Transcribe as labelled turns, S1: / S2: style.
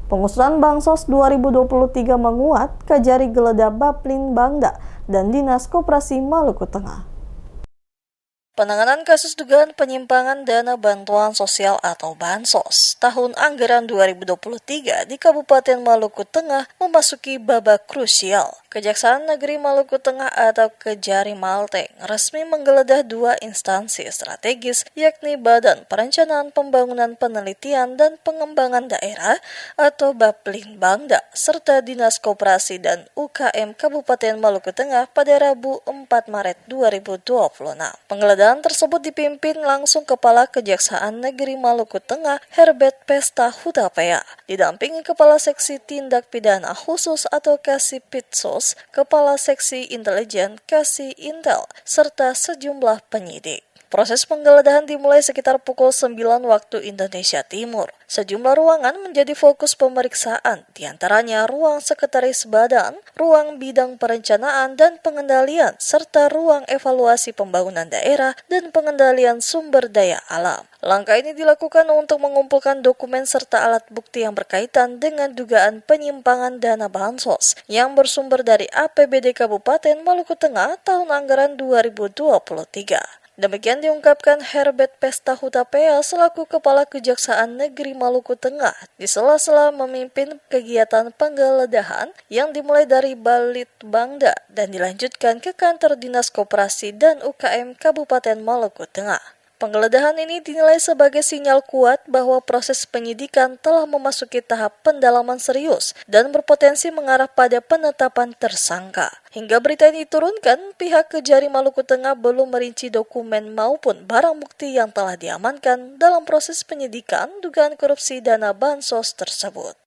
S1: Pengusuran Bansos 2023 menguat, Kajari geledah Baplin Bangda dan Dinas Koperasi Maluku Tengah. Penanganan kasus dugaan penyimpangan dana bantuan sosial atau Bansos tahun anggaran 2023 di Kabupaten Maluku Tengah memasuki babak krusial. Kejaksaan Negeri Maluku Tengah atau Kejari Malteng resmi menggeledah dua instansi strategis, yakni Badan Perencanaan Pembangunan Penelitian dan Pengembangan Daerah atau Baplin Bangda serta Dinas Koperasi dan UKM Kabupaten Maluku Tengah pada Rabu 4 Maret 2026. Penggeledahan tersebut dipimpin langsung Kepala Kejaksaan Negeri Maluku Tengah Herbert Pesta Hutapea, didampingi Kepala Seksi Tindak Pidana Khusus atau Kasipitsos, Kepala Seksi Intelijen Kasih Intel, serta sejumlah penyidik. Proses penggeledahan dimulai sekitar pukul 9 waktu Indonesia Timur. Sejumlah ruangan menjadi fokus pemeriksaan, diantaranya ruang Sekretaris Badan, ruang Bidang Perencanaan dan Pengendalian, serta ruang Evaluasi Pembangunan Daerah dan Pengendalian Sumber Daya Alam. Langkah ini dilakukan untuk mengumpulkan dokumen serta alat bukti yang berkaitan dengan dugaan penyimpangan dana Bansos yang bersumber dari APBD Kabupaten Maluku Tengah tahun anggaran 2023. Demikian diungkapkan Herbert Pesta Hutapea selaku Kepala Kejaksaan Negeri Maluku Tengah di sela-sela memimpin kegiatan penggeledahan yang dimulai dari Balit Bangda dan dilanjutkan ke kantor Dinas Koperasi dan UKM Kabupaten Maluku Tengah. Penggeledahan ini dinilai sebagai sinyal kuat bahwa proses penyidikan telah memasuki tahap pendalaman serius dan berpotensi mengarah pada penetapan tersangka. Hingga berita ini diturunkan, pihak Kejari Maluku Tengah belum merinci dokumen maupun barang bukti yang telah diamankan dalam proses penyidikan dugaan korupsi dana Bansos tersebut.